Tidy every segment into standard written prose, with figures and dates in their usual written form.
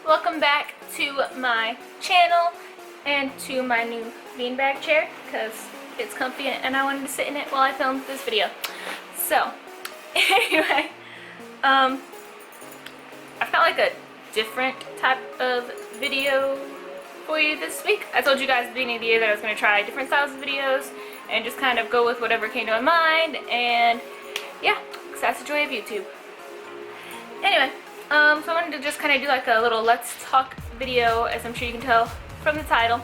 welcome back to my channel and to my new beanbag chair because it's comfy and I wanted to sit in it while I filmed this video. So, anyway, I've got like a different type of video for you this week. I told you guys at the beginning of the year that I was going to try different styles of videos and just kind of go with whatever came to my mind, and yeah, because that's the joy of YouTube. Anyway, so I wanted to just kind of do like a little let's talk video, as I'm sure you can tell from the title,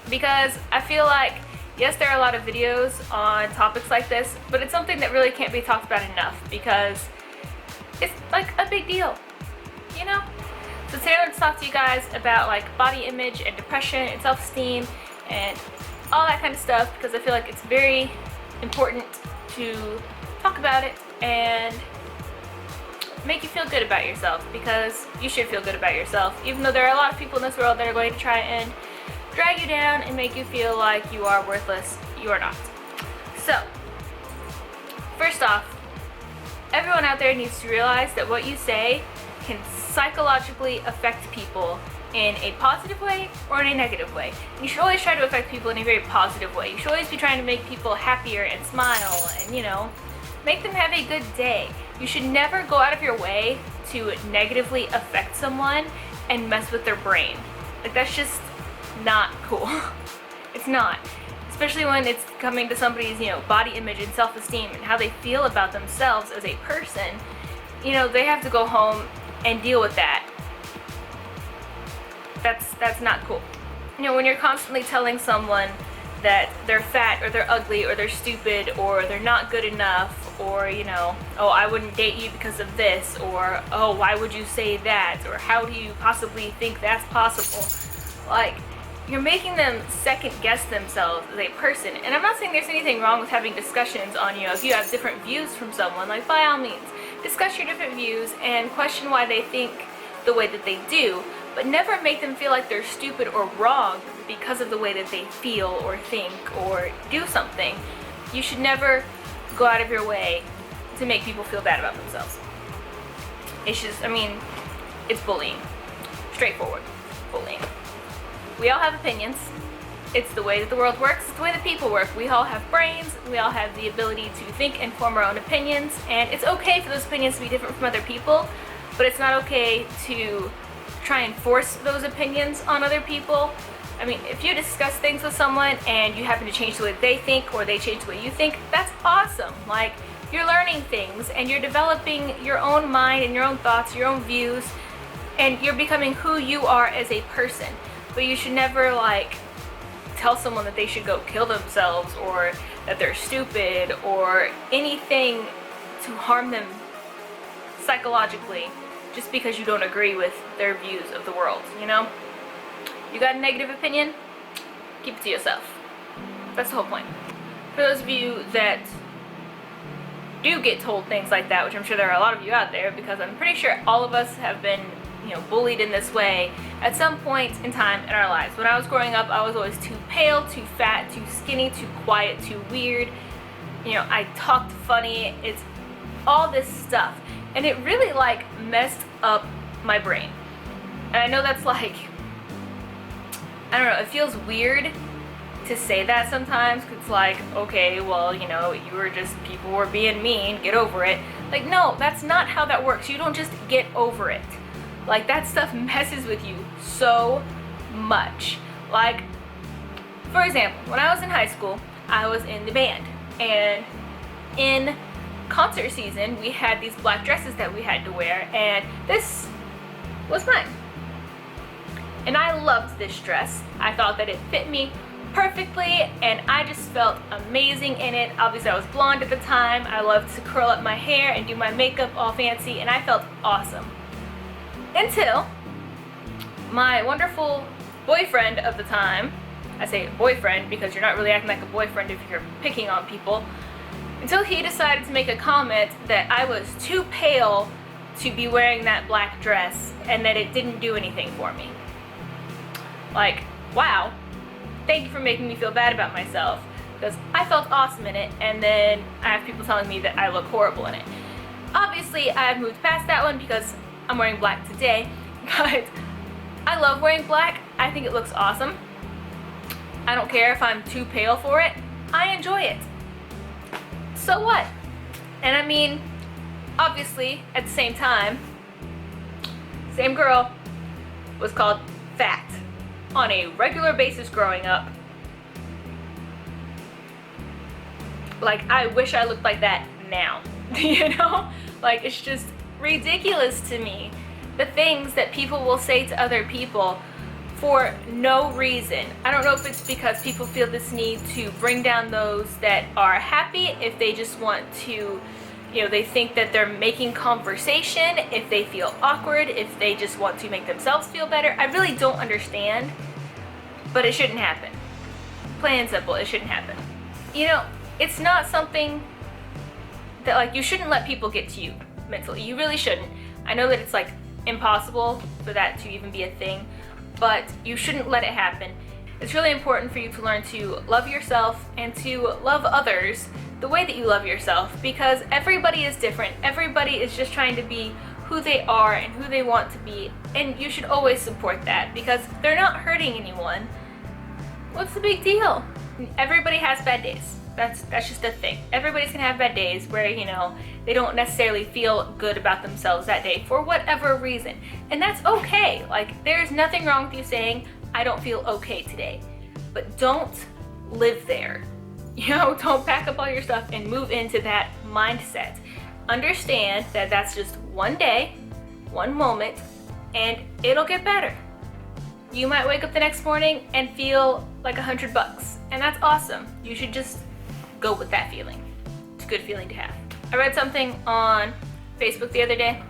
because I feel like, yes, there are a lot of videos on topics like this, but it's something that really can't be talked about enough because it's like a big deal, you know? So today I want to talk to you guys about like body image and depression and self-esteem and all that kind of stuff, because I feel like it's very important to talk about it and make you feel good about yourself, because you should feel good about yourself, even though there are a lot of people in this world that are going to try and drag you down and make you feel like you are worthless. You are not. So, first off, everyone out there needs to realize that what you say can psychologically affect people in a positive way or in a negative way. And you should always try to affect people in a very positive way. You should always be trying to make people happier and smile and, you know, make them have a good day. You should never go out of your way to negatively affect someone and mess with their brain. Like, that's just not cool. It's not. Especially when it's coming to somebody's, you know, body image and self-esteem and how they feel about themselves as a person. You know, they have to go home and deal with that. That's not cool. You know, when you're constantly telling someone that they're fat or they're ugly or they're stupid or they're not good enough, or, you know, oh, I wouldn't date you because of this, or oh, why would you say that, or how do you possibly think that's possible? Like, you're making them second guess themselves as a person. And I'm not saying there's anything wrong with having discussions on, you know, if you have different views from someone, like, by all means, discuss your different views and question why they think the way that they do, but never make them feel like they're stupid or wrong because of the way that they feel or think or do something. You should never go out of your way to make people feel bad about themselves. It's just, I mean, it's bullying. Straightforward bullying. We all have opinions. It's the way that the world works. It's the way that people work. We all have brains. We all have the ability to think and form our own opinions. And it's okay for those opinions to be different from other people, but it's not okay to try and force those opinions on other people. I mean, if you discuss things with someone and you happen to change the way they think or they change the way you think, that's awesome. Like, you're learning things and you're developing your own mind and your own thoughts, your own views, and you're becoming who you are as a person. But you should never, like, tell someone that they should go kill themselves or that they're stupid or anything to harm them psychologically just because you don't agree with their views of the world, you know? You got a negative opinion? Keep it to yourself. That's the whole point. For those of you that do get told things like that, which I'm sure there are a lot of you out there, because I'm pretty sure all of us have been, you know, bullied in this way at some point in time in our lives. When I was growing up, I was always too pale, too fat, too skinny, too quiet, too weird. You know, I talked funny. It's all this stuff. And it really, like, messed up my brain. And I know that's like, I don't know, it feels weird to say that sometimes, 'cause it's like, okay, well, you know, you were just, people were being mean, get over it. Like, no, that's not how that works. You don't just get over it. Like, that stuff messes with you so much. Like, for example, when I was in high school, I was in the band, and in concert season, we had these black dresses that we had to wear, and this was mine. And I loved this dress. I thought that it fit me perfectly, and I just felt amazing in it. Obviously, I was blonde at the time. I loved to curl up my hair and do my makeup all fancy, and I felt awesome. Until my wonderful boyfriend of the time, I say boyfriend because you're not really acting like a boyfriend if you're picking on people, until he decided to make a comment that I was too pale to be wearing that black dress and that it didn't do anything for me. Like, wow, thank you for making me feel bad about myself, because I felt awesome in it, and then I have people telling me that I look horrible in it. Obviously, I've moved past that one because I'm wearing black today, But I love wearing black. I think it looks awesome. I don't care if I'm too pale for it. I enjoy it. So what? And I mean, obviously, at the same time, same girl was called fat on a regular basis growing up. Like, I wish I looked like that now. You know? Like, it's just ridiculous to me, the things that people will say to other people for no reason. I don't know if it's because people feel this need to bring down those that are happy, if they just want to, you know, they think that they're making conversation, if they feel awkward, if they just want to make themselves feel better. I really don't understand, but it shouldn't happen. Plain and simple, it shouldn't happen. You know, it's not something that, like, you shouldn't let people get to you mentally. You really shouldn't. I know that it's like impossible for that to even be a thing, but you shouldn't let it happen. It's really important for you to learn to love yourself and to love others the way that you love yourself, because everybody is different. Everybody is just trying to be who they are and who they want to be, and you should always support that because they're not hurting anyone. What's the big deal? Everybody has bad days. That's just a thing. Everybody's gonna have bad days where, you know, they don't necessarily feel good about themselves that day for whatever reason. And that's okay. Like, there's nothing wrong with you saying, I don't feel okay today. But don't live there. You know, don't pack up all your stuff and move into that mindset. Understand that that's just one day, one moment, and it'll get better. You might wake up the next morning and feel like $100, and that's awesome. You should just go with that feeling. It's a good feeling to have. I read something on Facebook the other day.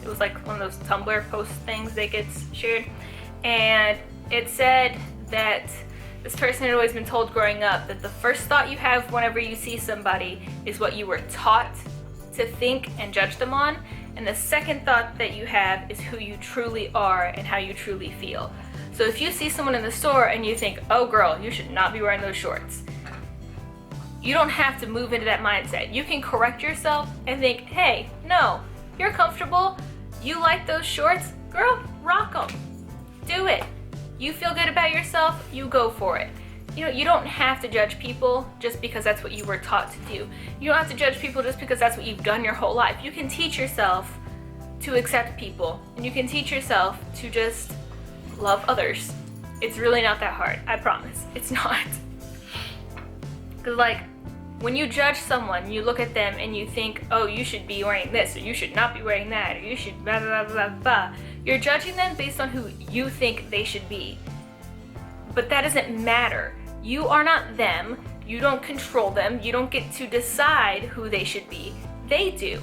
It was like one of those Tumblr post things that gets shared, and it said that this person had always been told growing up that the first thought you have whenever you see somebody is what you were taught to think and judge them on, and the second thought that you have is who you truly are and how you truly feel. So if you see someone in the store and you think, oh girl, you should not be wearing those shorts, you don't have to move into that mindset. You can correct yourself and think, hey, no, you're comfortable, you like those shorts, girl, rock them. Do it. You feel good about yourself, you go for it. You know, you don't have to judge people just because that's what you were taught to do. You don't have to judge people just because that's what you've done your whole life. You can teach yourself to accept people, and you can teach yourself to just love others. It's really not that hard, I promise. It's not. Because, like, when you judge someone, you look at them and you think, oh, you should be wearing this, or you should not be wearing that, or you should blah, blah, blah, blah, blah. You're judging them based on who you think they should be. But that doesn't matter. You are not them. You don't control them. You don't get to decide who they should be. They do.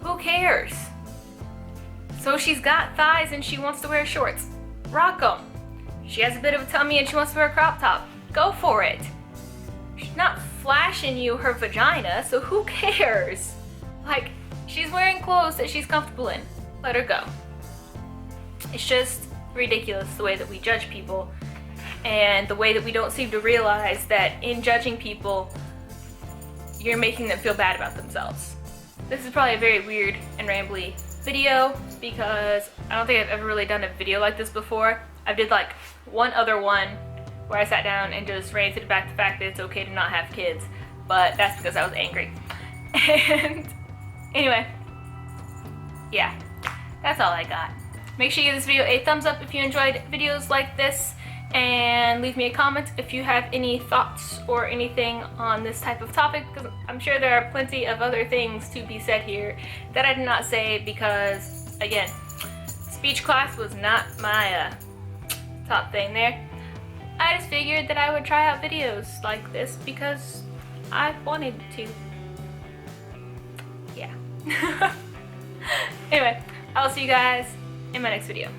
Who cares? So she's got thighs and she wants to wear shorts. Rock them. She has a bit of a tummy and she wants to wear a crop top. Go for it. She's not flashing you her vagina, so who cares? Like, she's wearing clothes that she's comfortable in. Let her go. It's just ridiculous the way that we judge people, and the way that we don't seem to realize that in judging people, you're making them feel bad about themselves. This is probably a very weird and rambly video because I don't think I've ever really done a video like this before. I did like one other one where I sat down and just ranted about the fact that it's okay to not have kids, but that's because I was angry. And anyway, yeah, that's all I got. Make sure you give this video a thumbs up if you enjoyed videos like this, and leave me a comment if you have any thoughts or anything on this type of topic, because I'm sure there are plenty of other things to be said here that I did not say because, again, speech class was not my top thing there. I just figured that I would try out videos like this because I wanted to. Yeah. Anyway, I'll see you guys in my next video.